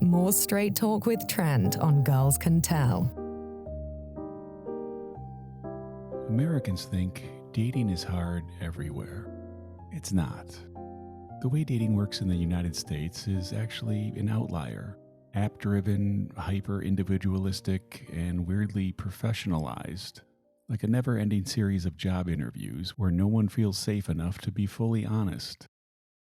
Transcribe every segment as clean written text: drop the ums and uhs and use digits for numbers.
more straight talk with Trent on Girls Can Tell. Americans think dating is hard everywhere. It's not. The way dating works in the United States is actually an outlier. App-driven, hyper-individualistic, and weirdly professionalized. Like a never-ending series of job interviews where no one feels safe enough to be fully honest.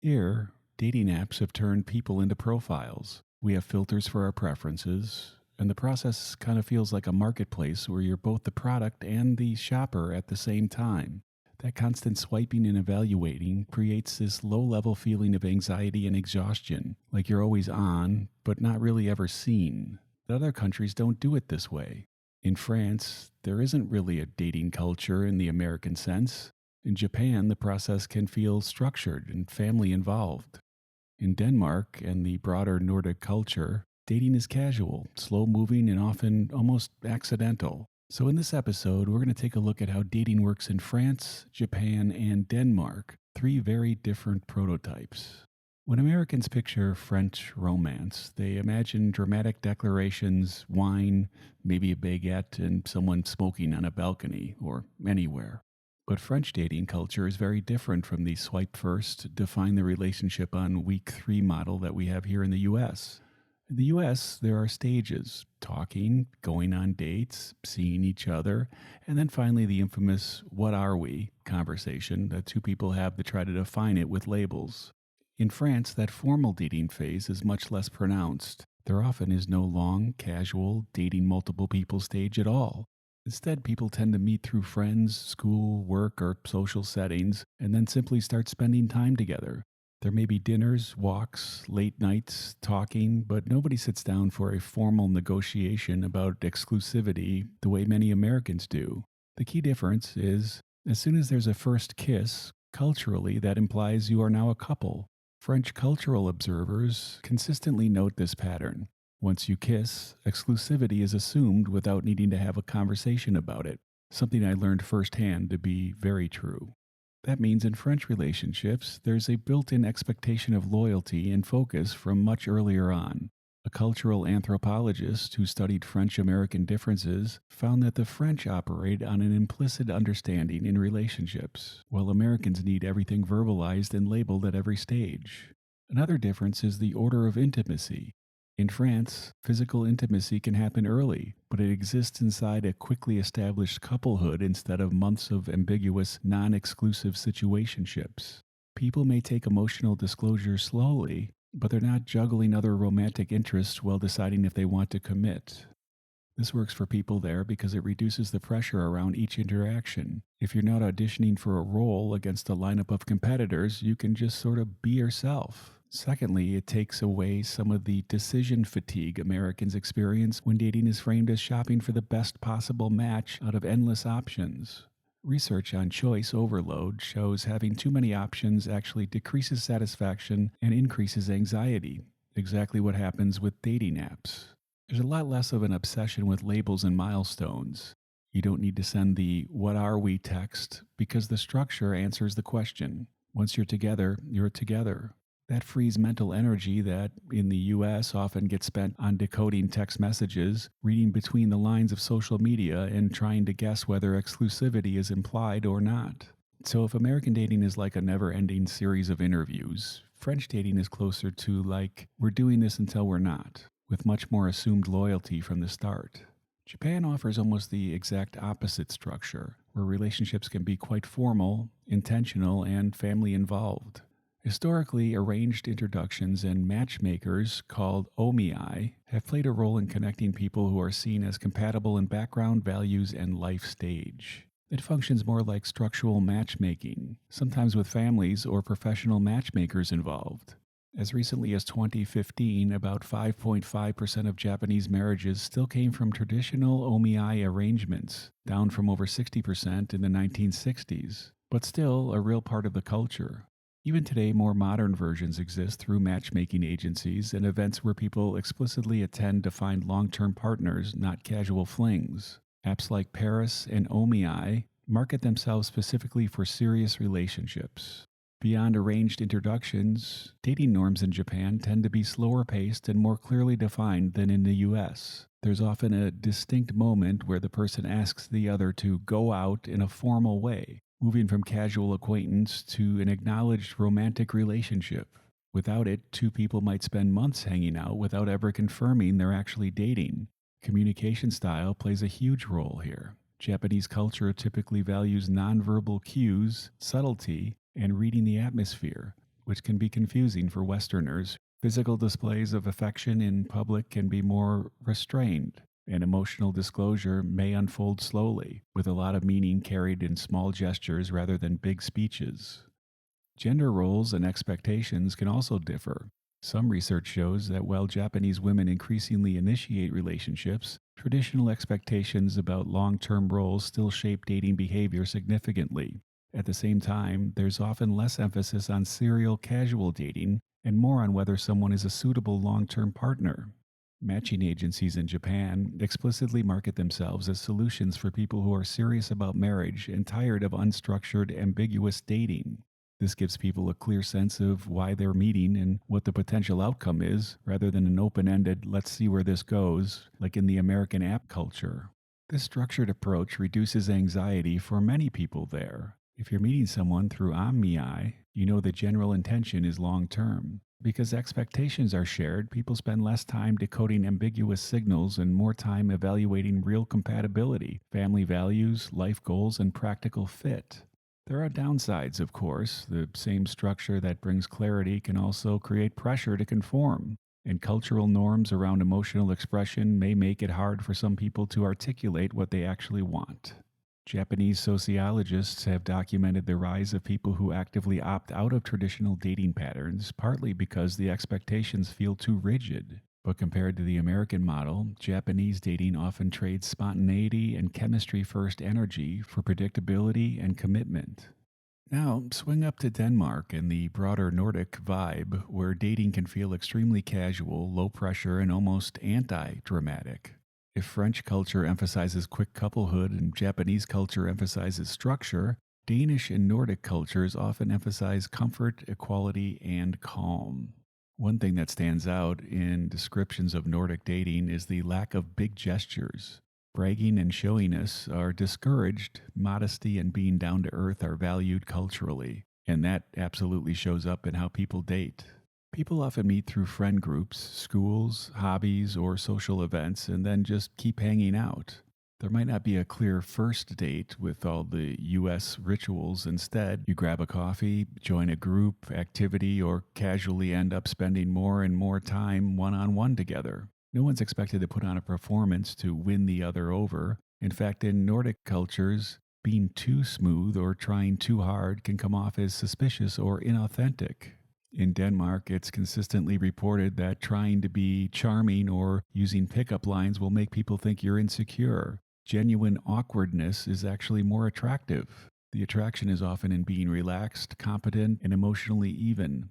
Here, dating apps have turned people into profiles. We have filters for our preferences, and the process kind of feels like a marketplace where you're both the product and the shopper at the same time. That constant swiping and evaluating creates this low-level feeling of anxiety and exhaustion, like you're always on, but not really ever seen. Other countries don't do it this way. In France, there isn't really a dating culture in the American sense. In Japan, the process can feel structured and family involved. In Denmark and the broader Nordic culture, dating is casual, slow-moving, and often almost accidental. So in this episode, we're going to take a look at how dating works in France, Japan, and Denmark, three very different prototypes. When Americans picture French romance, they imagine dramatic declarations, wine, maybe a baguette, and someone smoking on a balcony or anywhere. But French dating culture is very different from the swipe first, define the relationship on week 3 model that we have here in the US. In the US, there are stages: talking, going on dates, seeing each other, and then finally the infamous "what are we" conversation that two people have to try to define it with labels. In France, that formal dating phase is much less pronounced. There often is no long, casual, dating multiple people stage at all. Instead, people tend to meet through friends, school, work, or social settings, and then simply start spending time together. There may be dinners, walks, late nights, talking, but nobody sits down for a formal negotiation about exclusivity the way many Americans do. The key difference is, as soon as there's a first kiss, culturally that implies you are now a couple. French cultural observers consistently note this pattern. Once you kiss, exclusivity is assumed without needing to have a conversation about it, something I learned firsthand to be very true. That means in French relationships, there's a built-in expectation of loyalty and focus from much earlier on. A cultural anthropologist who studied French-American differences found that the French operate on an implicit understanding in relationships, while Americans need everything verbalized and labeled at every stage. Another difference is the order of intimacy. In France, physical intimacy can happen early, but it exists inside a quickly established couplehood instead of months of ambiguous, non-exclusive situationships. People may take emotional disclosure slowly, but they're not juggling other romantic interests while deciding if they want to commit. This works for people there because it reduces the pressure around each interaction. If you're not auditioning for a role against a lineup of competitors, you can just sort of be yourself. Secondly, it takes away some of the decision fatigue Americans experience when dating is framed as shopping for the best possible match out of endless options. Research on choice overload shows having too many options actually decreases satisfaction and increases anxiety, exactly what happens with dating apps. There's a lot less of an obsession with labels and milestones. You don't need to send the "what are we" text because the structure answers the question. Once you're together, you're together. That frees mental energy that, in the US, often gets spent on decoding text messages, reading between the lines of social media, and trying to guess whether exclusivity is implied or not. So if American dating is like a never-ending series of interviews, French dating is closer to like, we're doing this until we're not, with much more assumed loyalty from the start. Japan offers almost the exact opposite structure, where relationships can be quite formal, intentional, and family involved. Historically, arranged introductions and matchmakers, called omiai, have played a role in connecting people who are seen as compatible in background, values, and life stage. It functions more like structural matchmaking, sometimes with families or professional matchmakers involved. As recently as 2015, about 5.5% of Japanese marriages still came from traditional omiai arrangements, down from over 60% in the 1960s, but still a real part of the culture. Even today, more modern versions exist through matchmaking agencies and events where people explicitly attend to find long-term partners, not casual flings. Apps like Paris and omiai market themselves specifically for serious relationships. Beyond arranged introductions, dating norms in Japan tend to be slower paced and more clearly defined than in the US. There's often a distinct moment where the person asks the other to go out in a formal way, moving from casual acquaintance to an acknowledged romantic relationship. Without it, two people might spend months hanging out without ever confirming they're actually dating. Communication style plays a huge role here. Japanese culture typically values nonverbal cues, subtlety, and reading the atmosphere, which can be confusing for Westerners. Physical displays of affection in public can be more restrained, and emotional disclosure may unfold slowly, with a lot of meaning carried in small gestures rather than big speeches. Gender roles and expectations can also differ. Some research shows that while Japanese women increasingly initiate relationships, traditional expectations about long-term roles still shape dating behavior significantly. At the same time, there's often less emphasis on serial casual dating and more on whether someone is a suitable long-term partner. Matching agencies in Japan explicitly market themselves as solutions for people who are serious about marriage and tired of unstructured, ambiguous dating. This gives people a clear sense of why they're meeting and what the potential outcome is, rather than an open-ended, let's see where this goes, like in the American app culture. This structured approach reduces anxiety for many people there. If you're meeting someone through OmniEye, you know the general intention is long-term. Because expectations are shared, people spend less time decoding ambiguous signals and more time evaluating real compatibility, family values, life goals, and practical fit. There are downsides, of course. The same structure that brings clarity can also create pressure to conform, and cultural norms around emotional expression may make it hard for some people to articulate what they actually want. Japanese sociologists have documented the rise of people who actively opt out of traditional dating patterns, partly because the expectations feel too rigid. But compared to the American model, Japanese dating often trades spontaneity and chemistry-first energy for predictability and commitment. Now, swing up to Denmark and the broader Nordic vibe, where dating can feel extremely casual, low pressure, and almost anti-dramatic. If French culture emphasizes quick couplehood and Japanese culture emphasizes structure, Danish and Nordic cultures often emphasize comfort, equality, and calm. One thing that stands out in descriptions of Nordic dating is the lack of big gestures. Bragging and showiness are discouraged, modesty and being down to earth are valued culturally, and that absolutely shows up in how people date. People often meet through friend groups, schools, hobbies, or social events, and then just keep hanging out. There might not be a clear first date with all the US rituals. Instead, you grab a coffee, join a group, activity, or casually end up spending more and more time one-on-one together. No one's expected to put on a performance to win the other over. In fact, in Nordic cultures, being too smooth or trying too hard can come off as suspicious or inauthentic. In Denmark, it's consistently reported that trying to be charming or using pickup lines will make people think you're insecure. Genuine awkwardness is actually more attractive. The attraction is often in being relaxed, competent, and emotionally even.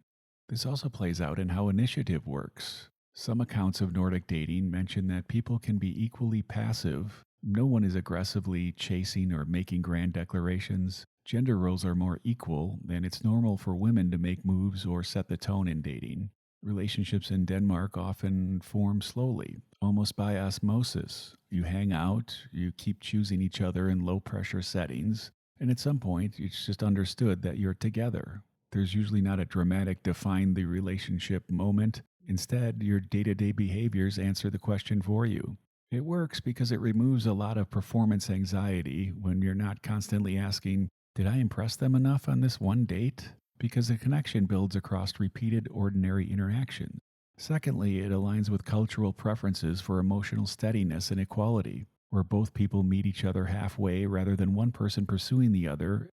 This also plays out in how initiative works. Some accounts of Nordic dating mention that people can be equally passive. No one is aggressively chasing or making grand declarations. Gender roles are more equal, and it's normal for women to make moves or set the tone in dating. Relationships in Denmark often form slowly, almost by osmosis. You hang out, you keep choosing each other in low-pressure settings, and at some point, it's just understood that you're together. There's usually not a dramatic define the relationship moment. Instead, your day-to-day behaviors answer the question for you. It works because it removes a lot of performance anxiety when you're not constantly asking, did I impress them enough on this one date? Because the connection builds across repeated ordinary interactions. Secondly, it aligns with cultural preferences for emotional steadiness and equality, where both people meet each other halfway rather than one person pursuing the other.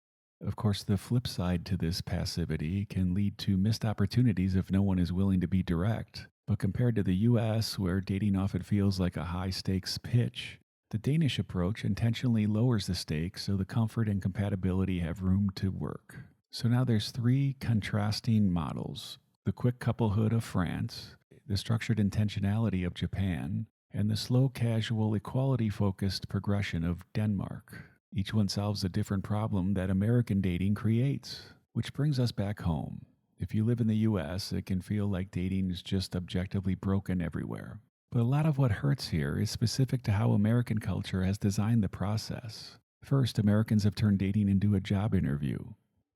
Of course, the flip side to this passivity can lead to missed opportunities if no one is willing to be direct. But compared to the US, where dating often feels like a high-stakes pitch, the Danish approach intentionally lowers the stakes so the comfort and compatibility have room to work. So now there's three contrasting models: the quick couplehood of France, the structured intentionality of Japan, and the slow, casual, equality-focused progression of Denmark. Each one solves a different problem that American dating creates. Which brings us back home. If you live in the US, it can feel like dating is just objectively broken everywhere. But a lot of what hurts here is specific to how American culture has designed the process. First, Americans have turned dating into a job interview.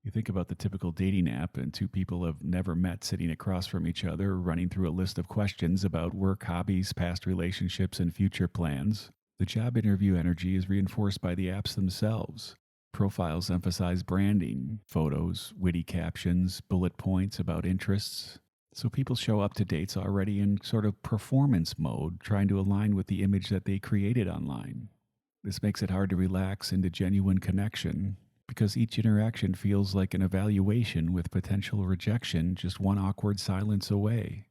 You think about the typical dating app, and two people have never met sitting across from each other, running through a list of questions about work, hobbies, past relationships, and future plans. The job interview energy is reinforced by the apps themselves. Profiles emphasize branding, photos, witty captions, bullet points about interests. So people show up to dates already in sort of performance mode, trying to align with the image that they created online. This makes it hard to relax into genuine connection, because each interaction feels like an evaluation with potential rejection just one awkward silence away.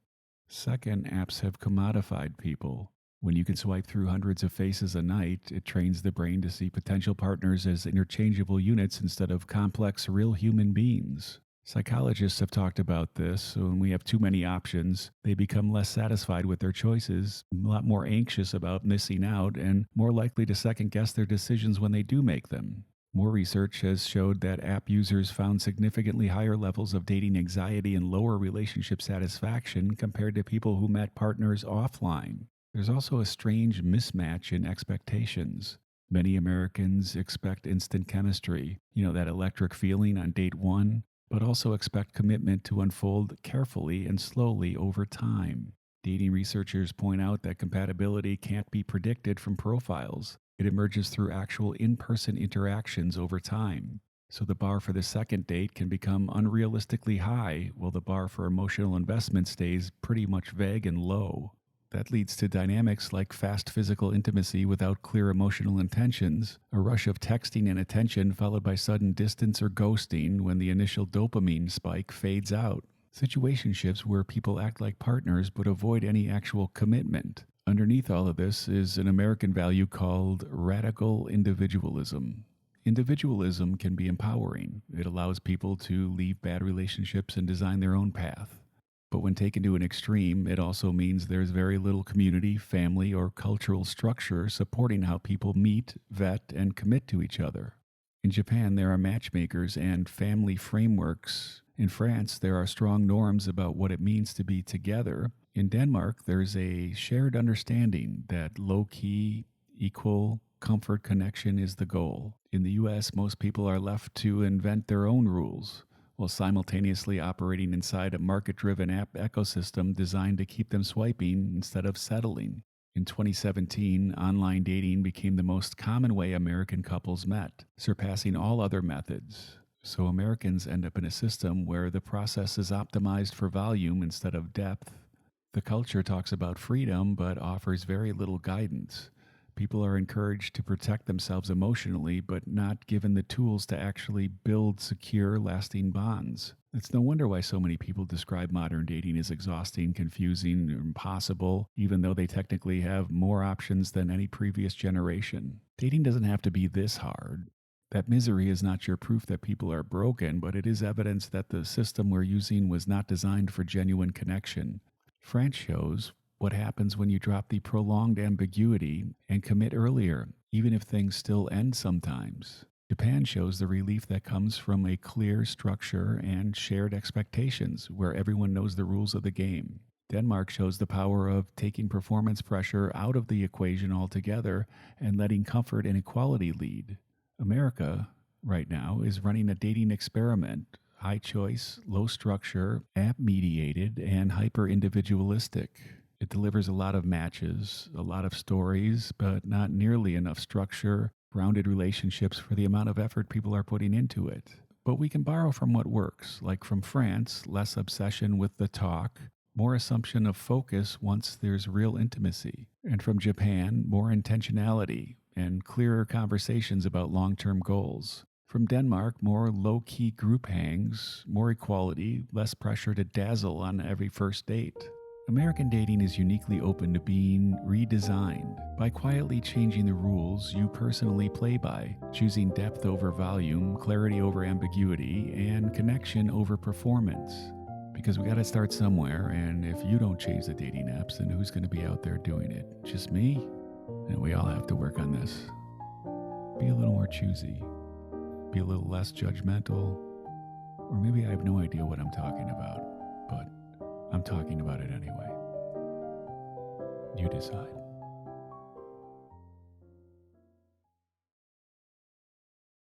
Second, apps have commodified people. When you can swipe through hundreds of faces a night, it trains the brain to see potential partners as interchangeable units instead of complex, real human beings. Psychologists have talked about this, so when we have too many options, they become less satisfied with their choices, a lot more anxious about missing out, and more likely to second-guess their decisions when they do make them. More research has showed that app users found significantly higher levels of dating anxiety and lower relationship satisfaction compared to people who met partners offline. There's also a strange mismatch in expectations. Many Americans expect instant chemistry, that electric feeling on date one, but also expect commitment to unfold carefully and slowly over time. Dating researchers point out that compatibility can't be predicted from profiles. It emerges through actual in-person interactions over time. So the bar for the second date can become unrealistically high, while the bar for emotional investment stays pretty much vague and low. That leads to dynamics like fast physical intimacy without clear emotional intentions, a rush of texting and attention followed by sudden distance or ghosting when the initial dopamine spike fades out. Situationships where people act like partners but avoid any actual commitment. Underneath all of this is an American value called radical individualism. Individualism can be empowering. It allows people to leave bad relationships and design their own path. But when taken to an extreme, it also means there's very little community, family, or cultural structure supporting how people meet, vet, and commit to each other. In Japan, there are matchmakers and family frameworks. In France, there are strong norms about what it means to be together. In Denmark, there's a shared understanding that low-key, equal, comfort connection is the goal. In the US, most people are left to invent their own rules, while simultaneously operating inside a market-driven app ecosystem designed to keep them swiping instead of settling. In 2017, online dating became the most common way American couples met, surpassing all other methods. So Americans end up in a system where the process is optimized for volume instead of depth. The culture talks about freedom but offers very little guidance. People are encouraged to protect themselves emotionally, but not given the tools to actually build secure, lasting bonds. It's no wonder why so many people describe modern dating as exhausting, confusing, and impossible, even though they technically have more options than any previous generation. Dating doesn't have to be this hard. That misery is not your proof that people are broken, but it is evidence that the system we're using was not designed for genuine connection. France shows what happens when you drop the prolonged ambiguity and commit earlier, even if things still end sometimes. Japan shows the relief that comes from a clear structure and shared expectations, where everyone knows the rules of the game. Denmark shows the power of taking performance pressure out of the equation altogether and letting comfort and equality lead. America, right now, is running a dating experiment. High choice, low structure, app-mediated, and hyper-individualistic. It delivers a lot of matches, a lot of stories, but not nearly enough structure, grounded relationships for the amount of effort people are putting into it. But we can borrow from what works, like from France, less obsession with the talk, more assumption of focus once there's real intimacy. And from Japan, more intentionality and clearer conversations about long-term goals. From Denmark, more low-key group hangs, more equality, less pressure to dazzle on every first date. American dating is uniquely open to being redesigned by quietly changing the rules you personally play by, choosing depth over volume, clarity over ambiguity, and connection over performance. Because we got to start somewhere, and if you don't change the dating apps, then who's going to be out there doing it? Just me? And we all have to work on this. Be a little more choosy. Be a little less judgmental. Or maybe I have no idea what I'm talking about, but I'm talking about it anyway. You decide.